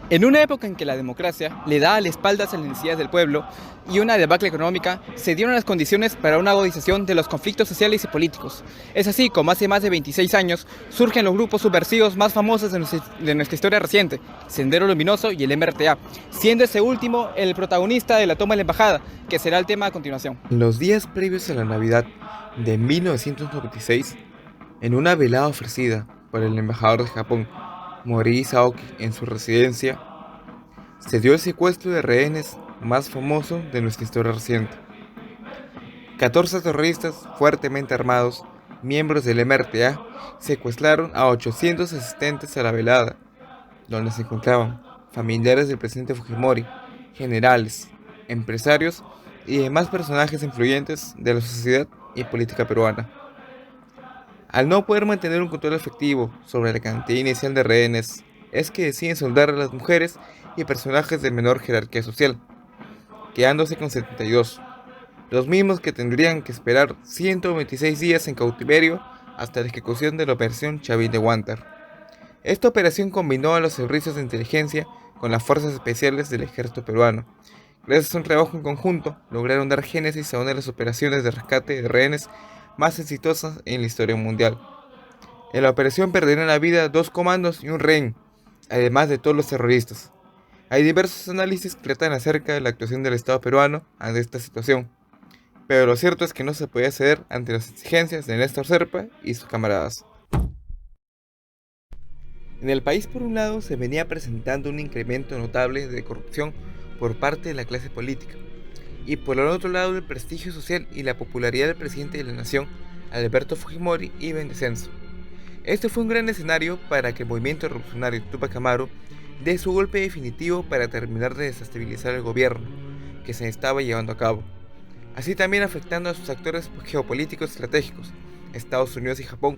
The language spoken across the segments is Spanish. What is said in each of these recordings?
En una época en que la democracia le da la espalda a las necesidades del pueblo y una debacle económica, se dieron las condiciones para una agudización de los conflictos sociales y políticos. Es así como hace más de 26 años surgen los grupos subversivos más famosos de nuestra historia reciente, Sendero Luminoso y el MRTA, siendo ese último el protagonista de la toma de la embajada, que será el tema a continuación. En los días previos a la Navidad de 1996, en una velada ofrecida por el embajador de Japón, Morihei Aoki, en su residencia, se dio el secuestro de rehenes más famoso de nuestra historia reciente. 14 terroristas fuertemente armados, miembros del MRTA, secuestraron a 800 asistentes a la velada, donde se encontraban familiares del presidente Fujimori, generales, empresarios y demás personajes influyentes de la sociedad y política peruana. Al no poder mantener un control efectivo sobre la cantidad inicial de rehenes, es que deciden soldar a las mujeres y personajes de menor jerarquía social, quedándose con 72, los mismos que tendrían que esperar 126 días en cautiverio hasta la ejecución de la operación Chavín de Huántar. Esta operación combinó a los servicios de inteligencia con las fuerzas especiales del ejército peruano. Gracias a un trabajo en conjunto, lograron dar génesis a una de las operaciones de rescate de rehenes más exitosas en la historia mundial. En la operación perdieron la vida 2 comandos y un rehén, además de todos los terroristas. Hay diversos análisis que tratan acerca de la actuación del Estado peruano ante esta situación, pero lo cierto es que no se podía ceder ante las exigencias de Néstor Serpa y sus camaradas. En el país, por un lado, se venía presentando un incremento notable de corrupción por parte de la clase política, y por el otro lado el prestigio social y la popularidad del presidente de la nación, Alberto Fujimori, iba en descenso. Este fue un gran escenario para que el movimiento revolucionario Tupac Amaru dé su golpe definitivo para terminar de desestabilizar el gobierno que se estaba llevando a cabo, así también afectando a sus actores geopolíticos estratégicos, Estados Unidos y Japón,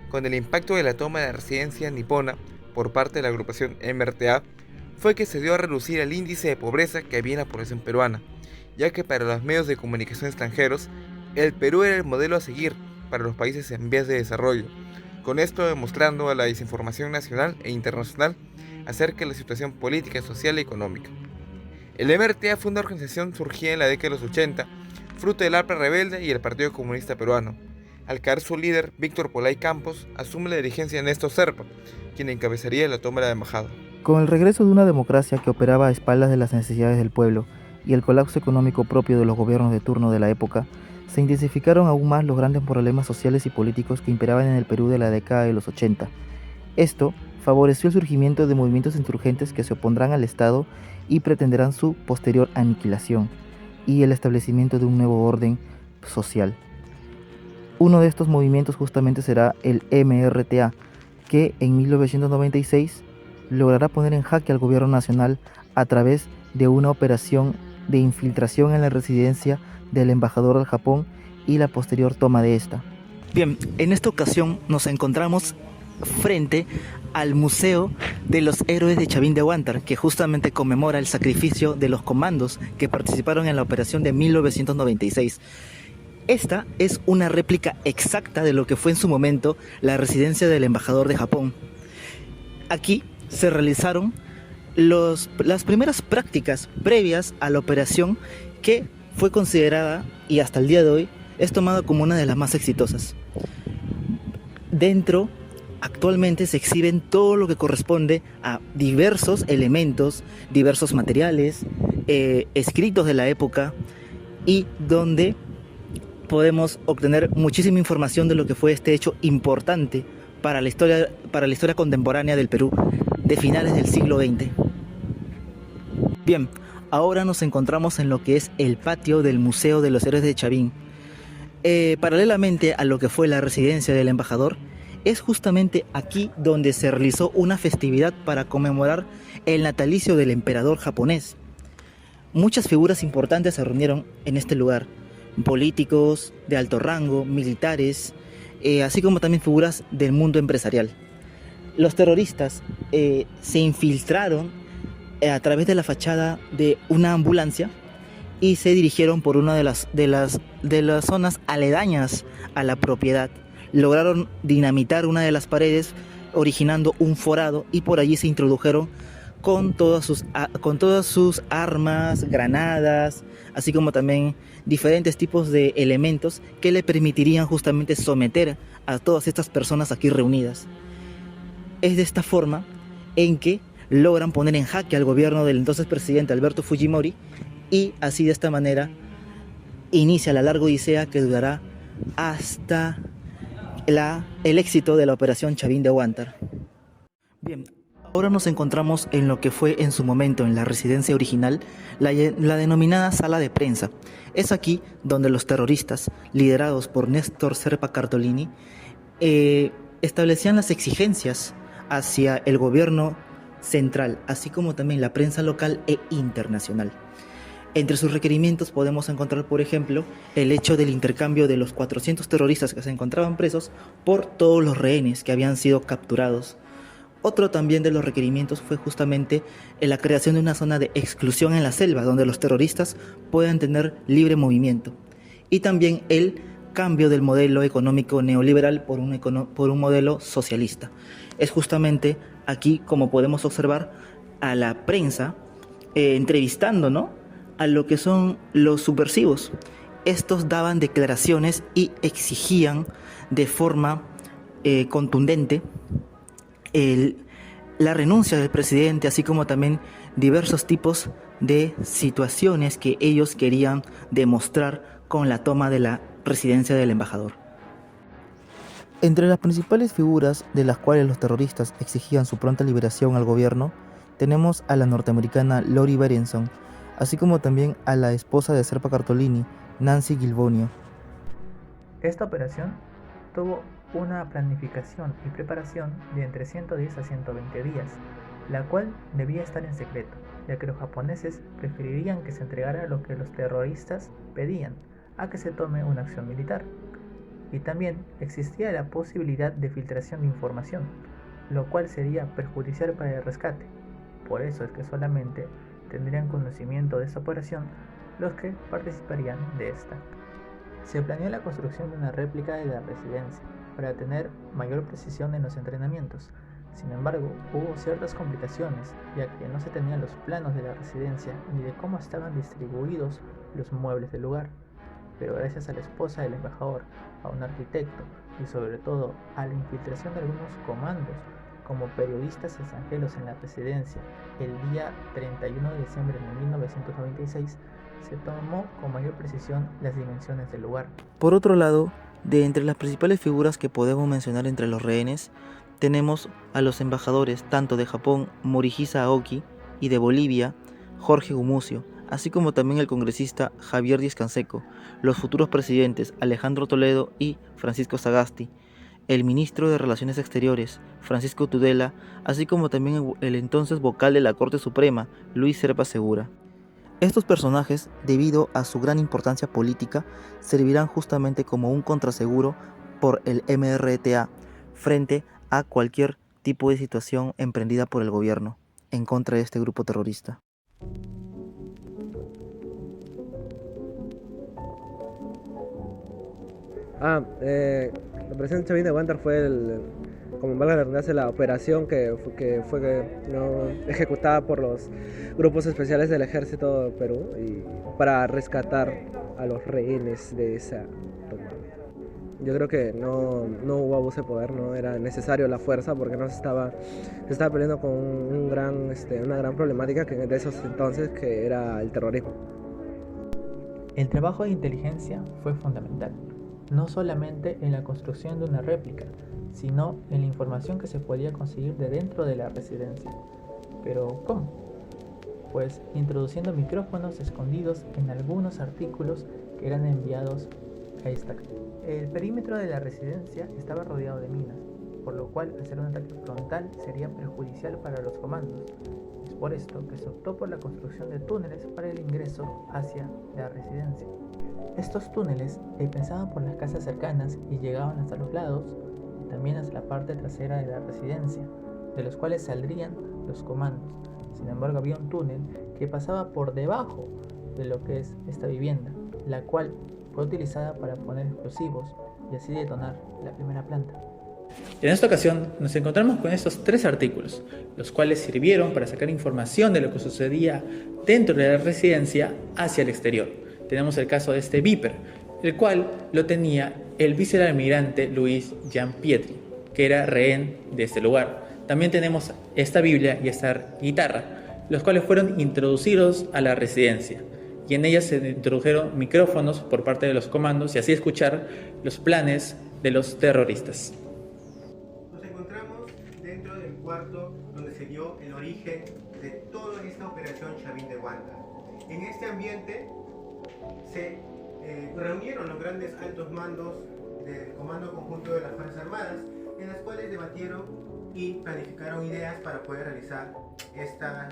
con el impacto de la toma de la residencia nipona por parte de la agrupación MRTA, fue que se dio a reducir el índice de pobreza que había en la población peruana, ya que para los medios de comunicación extranjeros, el Perú era el modelo a seguir para los países en vías de desarrollo, con esto demostrando a la desinformación nacional e internacional acerca de la situación política, social y económica. El MRTA fue una organización surgida en la década de los 80, fruto del APRA rebelde y el Partido Comunista Peruano. Al caer su líder, Víctor Polay Campos, asume la dirigencia de Néstor Serpa, quien encabezaría la toma de la embajada. Con el regreso de una democracia que operaba a espaldas de las necesidades del pueblo y el colapso económico propio de los gobiernos de turno de la época, se intensificaron aún más los grandes problemas sociales y políticos que imperaban en el Perú de la década de los 80. Esto favoreció el surgimiento de movimientos insurgentes que se opondrán al Estado y pretenderán su posterior aniquilación y el establecimiento de un nuevo orden social. Uno de estos movimientos justamente será el MRTA, que en 1996 logrará poner en jaque al gobierno nacional a través de una operación de infiltración en la residencia del embajador del Japón y la posterior toma de esta. Bien, en esta ocasión nos encontramos frente al Museo de los Héroes de Chavín de Huántar, que justamente conmemora el sacrificio de los comandos que participaron en la operación de 1996. Esta es una réplica exacta de lo que fue en su momento la residencia del embajador de Japón. Aquí se realizaron las primeras prácticas previas a la operación, que fue considerada y hasta el día de hoy es tomada como una de las más exitosas. Dentro actualmente se exhiben todo lo que corresponde a diversos elementos, diversos materiales, escritos de la época, y donde podemos obtener muchísima información de lo que fue este hecho importante para la historia contemporánea del Perú de finales del siglo XX. Bien, ahora nos encontramos en lo que es el patio del Museo de los Héroes de Chavín. Paralelamente a lo que fue la residencia del embajador, es justamente aquí donde se realizó una festividad para conmemorar el natalicio del emperador japonés. Muchas figuras importantes se reunieron en este lugar, políticos de alto rango, militares, así como también figuras del mundo empresarial. Los terroristas se infiltraron a través de la fachada de una ambulancia y se dirigieron por una de las zonas aledañas a la propiedad. Lograron dinamitar una de las paredes, originando un forado, y por allí se introdujeron con todas sus armas, granadas, así como también diferentes tipos de elementos que le permitirían justamente someter a todas estas personas aquí reunidas. Es de esta forma en que logran poner en jaque al gobierno del entonces presidente Alberto Fujimori, y así de esta manera inicia la larga odisea que durará hasta el éxito de la operación Chavín de Huántar. Bien, ahora nos encontramos en lo que fue en su momento en la residencia original, la denominada sala de prensa. Es aquí donde los terroristas, liderados por Néstor Serpa Cartolini, establecían las exigencias hacia el gobierno central, así como también la prensa local e internacional. Entre sus requerimientos podemos encontrar, por ejemplo, el hecho del intercambio de los 400 terroristas que se encontraban presos por todos los rehenes que habían sido capturados. Otro también de los requerimientos fue justamente la creación de una zona de exclusión en la selva, donde los terroristas puedan tener libre movimiento. Y también el cambio del modelo económico neoliberal por un modelo socialista. Es justamente aquí como podemos observar a la prensa entrevistando, ¿no?, a lo que son los subversivos. Estos daban declaraciones y exigían de forma contundente la renuncia del presidente, así como también diversos tipos de situaciones que ellos querían demostrar con la toma de la residencia del embajador. Entre las principales figuras de las cuales los terroristas exigían su pronta liberación al gobierno, tenemos a la norteamericana Lori Berenson, así como también a la esposa de Serpa Cartolini, Nancy Gilbonio. Esta operación tuvo una planificación y preparación de entre 110 a 120 días, la cual debía estar en secreto, ya que los japoneses preferirían que se entregara lo que los terroristas pedían, a que se tome una acción militar. Y también existía la posibilidad de filtración de información, lo cual sería perjudicial para el rescate. Por eso es que solamente tendrían conocimiento de esta operación los que participarían de esta. Se planeó la construcción de una réplica de la residencia para tener mayor precisión en los entrenamientos. Sin embargo, hubo ciertas complicaciones, ya que no se tenían los planos de la residencia ni de cómo estaban distribuidos los muebles del lugar. Pero gracias a la esposa del embajador, a un arquitecto y sobre todo a la infiltración de algunos comandos como periodistas extranjeros en la residencia, el día 31 de diciembre de 1996 se tomó con mayor precisión las dimensiones del lugar. Por otro lado, de entre las principales figuras que podemos mencionar entre los rehenes, tenemos a los embajadores tanto de Japón, Morihisa Aoki, y de Bolivia, Jorge Gumucio, así como también el congresista Javier Díaz Canseco, los futuros presidentes Alejandro Toledo y Francisco Sagasti, el ministro de Relaciones Exteriores, Francisco Tudela, así como también el entonces vocal de la Corte Suprema, Luis Serpa Segura. Estos personajes, debido a su gran importancia política, servirán justamente como un contraseguro por el MRTA frente a cualquier tipo de situación emprendida por el gobierno en contra de este grupo terrorista. La operación Chavín de Huántar fue como valga la redundancia, la operación que fue ejecutada por los grupos especiales del Ejército de Perú y para rescatar a los rehenes de esa toma. Yo creo que no hubo abuso de poder, no era necesario la fuerza porque se estaba peleando con una gran problemática que de esos entonces que era el terrorismo. El trabajo de inteligencia fue fundamental, no solamente en la construcción de una réplica, sino en la información que se podía conseguir de dentro de la residencia. ¿Pero cómo? Pues introduciendo micrófonos escondidos en algunos artículos que eran enviados a esta. El perímetro de la residencia estaba rodeado de minas, por lo cual hacer un ataque frontal sería perjudicial para los comandos. Es por esto que se optó por la construcción de túneles para el ingreso hacia la residencia. Estos túneles pensaban por las casas cercanas y llegaban hasta los lados y también hasta la parte trasera de la residencia, de los cuales saldrían los comandos. Sin embargo, había un túnel que pasaba por debajo de lo que es esta vivienda, la cual fue utilizada para poner explosivos y así detonar la primera planta. En esta ocasión nos encontramos con estos 3 artículos, los cuales sirvieron para sacar información de lo que sucedía dentro de la residencia hacia el exterior. Tenemos el caso de este Viper, el cual lo tenía el vicealmirante Luis Gianpietri, que era rehén de este lugar. También tenemos esta Biblia y esta guitarra, los cuales fueron introducidos a la residencia, y en ellas se introdujeron micrófonos por parte de los comandos y así escuchar los planes de los terroristas. Nos encontramos dentro del cuarto donde se dio el origen de toda esta operación Chavín de Guanta. En este ambiente se reunieron los grandes altos mandos del Comando Conjunto de las Fuerzas Armadas, en las cuales debatieron y planificaron ideas para poder realizar esta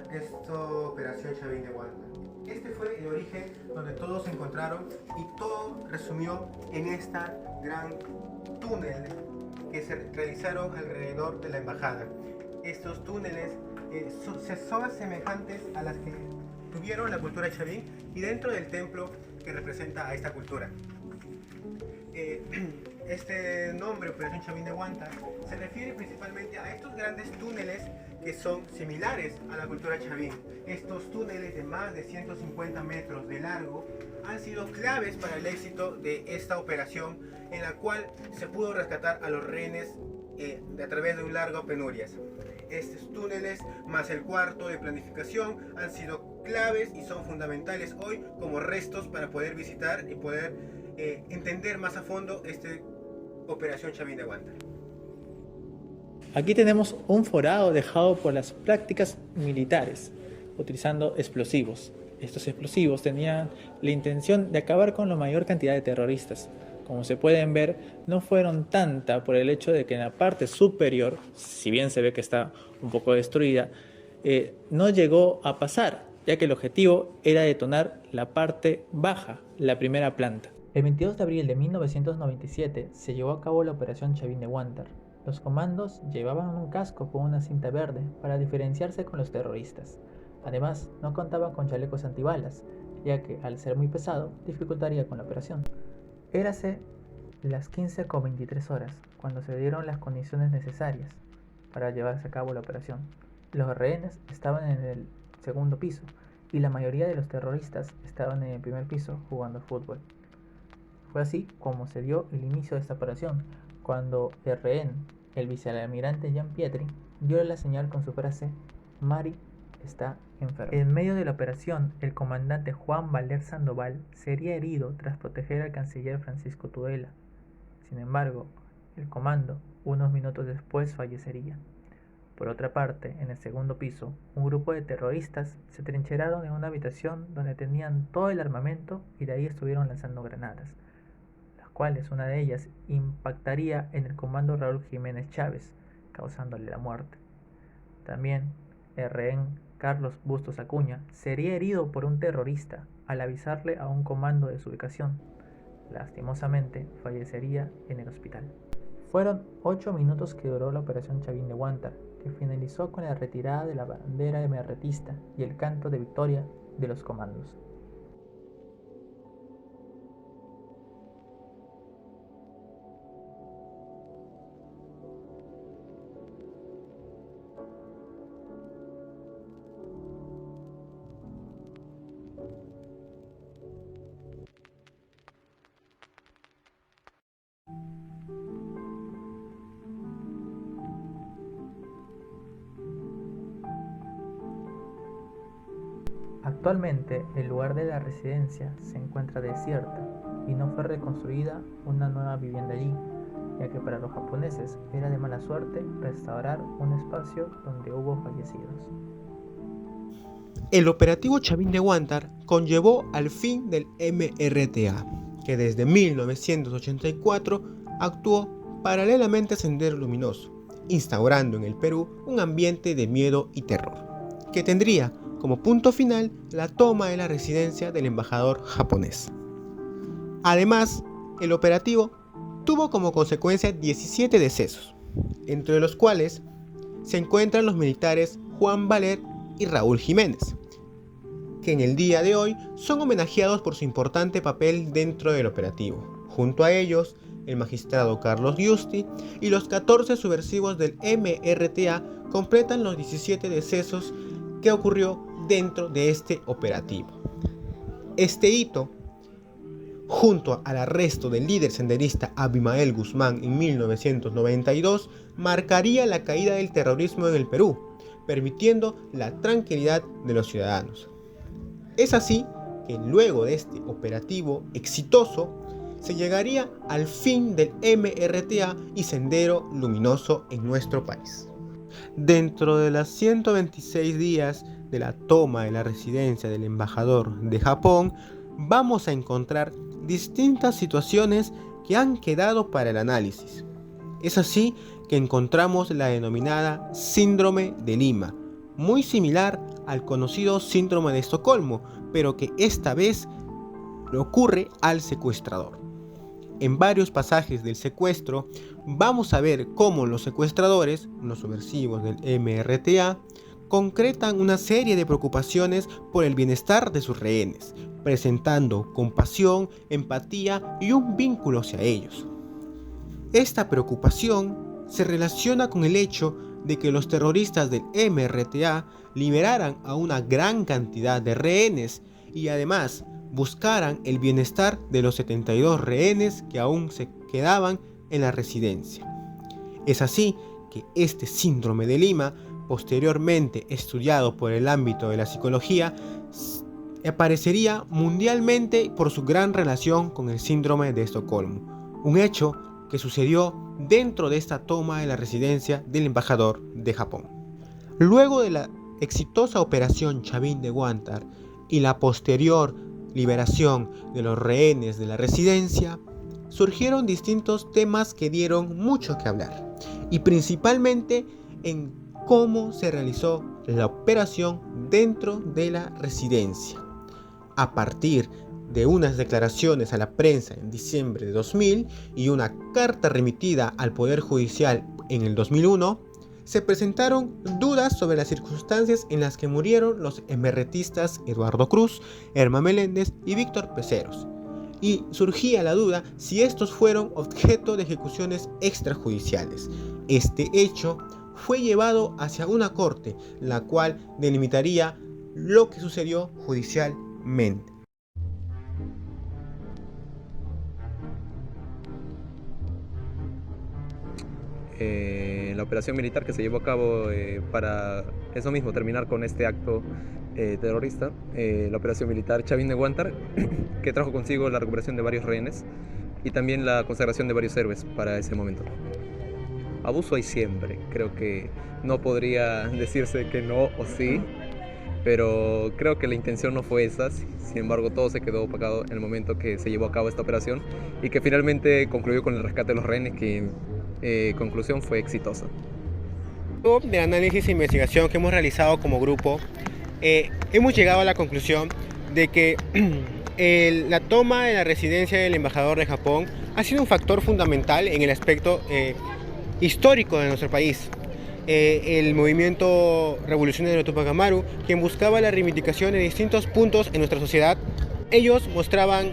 operación Chavín de Guanta. Este fue el origen donde todos se encontraron y todo resumió en esta gran túnel que se realizaron alrededor de la embajada. Estos túneles son semejantes a las que tuvieron la cultura chavín y dentro del templo que representa a esta cultura. Este nombre, Operación Chavín de Guanta, se refiere principalmente a estos grandes túneles que son similares a la cultura chavín. Estos túneles de más de 150 metros de largo han sido claves para el éxito de esta operación, en la cual se pudo rescatar a los rehenes a través de un largo penurias. Estos túneles más el cuarto de planificación han sido claves y son fundamentales hoy como restos para poder visitar y poder entender más a fondo esta Operación Chavín de Guanta. Aquí tenemos un forado dejado por las prácticas militares, utilizando explosivos. Estos explosivos tenían la intención de acabar con la mayor cantidad de terroristas. Como se pueden ver, no fueron tanta por el hecho de que en la parte superior, si bien se ve que está un poco destruida, no llegó a pasar, ya que el objetivo era detonar la parte baja, la primera planta. El 22 de abril de 1997 se llevó a cabo la Operación Chavín de Guanta. Los comandos llevaban un casco con una cinta verde para diferenciarse con los terroristas. Además, no contaban con chalecos antibalas, ya que al ser muy pesado, dificultaría con la operación. Érase las 15:23 horas cuando se dieron las condiciones necesarias para llevarse a cabo la operación. Los rehenes estaban en el segundo piso y la mayoría de los terroristas estaban en el primer piso jugando fútbol. Fue así como se dio el inicio de esta operación, cuando el rehén, el vicealmirante Gianpietri, dio la señal con su frase "Mari está enfermo". En medio de la operación, el comandante Juan Valer Sandoval sería herido tras proteger al canciller Francisco Tudela. Sin embargo, el comando, unos minutos después, fallecería. Por otra parte, en el segundo piso, un grupo de terroristas se trincheraron en una habitación donde tenían todo el armamento y de ahí estuvieron lanzando granadas, las cuales una de ellas impactaría en el comando Raúl Jiménez Chávez, causándole la muerte. También el rehén Carlos Bustos Acuña sería herido por un terrorista al avisarle a un comando de su ubicación. Lastimosamente, fallecería en el hospital. Fueron 8 minutos que duró la Operación Chavín de Guanta, que finalizó con la retirada de la bandera emerretista y el canto de victoria de los comandos. Actualmente, el lugar de la residencia se encuentra desierta y no fue reconstruida una nueva vivienda allí, ya que para los japoneses era de mala suerte restaurar un espacio donde hubo fallecidos. El operativo Chavín de Guantar conllevó al fin del MRTA, que desde 1984 actuó paralelamente a Sendero Luminoso, instaurando en el Perú un ambiente de miedo y terror, que tendría como punto final la toma de la residencia del embajador japonés. Además, el operativo tuvo como consecuencia 17 decesos, entre los cuales se encuentran los militares Juan Valer y Raúl Jiménez, que en el día de hoy son homenajeados por su importante papel dentro del operativo. Junto a ellos el magistrado Carlos Giusti, y los 14 subversivos del MRTA completan los 17 decesos que ocurrió dentro de este operativo. Este hito, junto al arresto del líder senderista Abimael Guzmán en 1992, marcaría la caída del terrorismo en el Perú, permitiendo la tranquilidad de los ciudadanos. Es así que luego de este operativo exitoso, se llegaría al fin del MRTA y Sendero Luminoso en nuestro país. Dentro de los 126 días de la toma de la residencia del embajador de Japón, vamos a encontrar distintas situaciones que han quedado para el análisis. Es así que encontramos la denominada Síndrome de Lima, muy similar al conocido Síndrome de Estocolmo, pero que esta vez le ocurre al secuestrador. En varios pasajes del secuestro vamos a ver cómo los secuestradores, los subversivos del MRTA, concretan una serie de preocupaciones por el bienestar de sus rehenes, presentando compasión, empatía y un vínculo hacia ellos. Esta preocupación se relaciona con el hecho de que los terroristas del MRTA liberaran a una gran cantidad de rehenes y además buscaran el bienestar de los 72 rehenes que aún se quedaban en la residencia. Es así que este síndrome de Lima, posteriormente estudiado por el ámbito de la psicología, aparecería mundialmente por su gran relación con el síndrome de Estocolmo, un hecho que sucedió dentro de esta toma de la residencia del embajador de Japón. Luego de la exitosa operación Chavín de Huántar y la posterior liberación de los rehenes de la residencia, surgieron distintos temas que dieron mucho que hablar, y principalmente en cómo se realizó la operación dentro de la residencia. A partir de unas declaraciones a la prensa en diciembre de 2000 y una carta remitida al Poder Judicial en el 2001, se presentaron dudas sobre las circunstancias en las que murieron los emerretistas Eduardo Cruz, Herman Meléndez y Víctor Peceros, y surgía la duda si estos fueron objeto de ejecuciones extrajudiciales. Este hecho fue llevado hacia una corte, la cual delimitaría lo que sucedió judicialmente. La operación militar que se llevó a cabo para eso mismo, terminar con este acto terrorista, la operación militar Chavín de Huántar, que trajo consigo la recuperación de varios rehenes y también la consagración de varios héroes para ese momento. Abuso hay siempre, creo que no podría decirse que no o sí, pero creo que la intención no fue esa. Sin embargo, todo se quedó opacado en el momento que se llevó a cabo esta operación y que finalmente concluyó con el rescate de los rehenes, que conclusión fue exitosa. Luego del análisis e investigación que hemos realizado como grupo, hemos llegado a la conclusión de que la toma de la residencia del embajador de Japón ha sido un factor fundamental en el aspecto histórico de nuestro país. El movimiento revolucionario de Tupac Amaru, quien buscaba la reivindicación de distintos puntos en nuestra sociedad, ellos mostraban,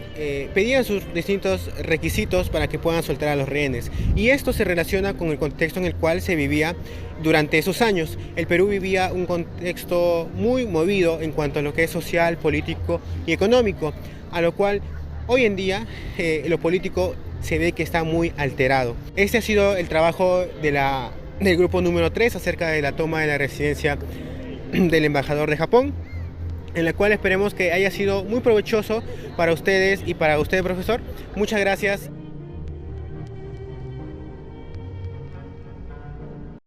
pedían sus distintos requisitos para que puedan soltar a los rehenes, y esto se relaciona con el contexto en el cual se vivía durante esos años. El Perú vivía un contexto muy movido en cuanto a lo que es social, político y económico, a lo cual hoy en día lo político se ve que está muy alterado. Este ha sido el trabajo del grupo número 3 acerca de la toma de la residencia del embajador de Japón, en la cual esperemos que haya sido muy provechoso para ustedes y para usted, profesor. Muchas gracias.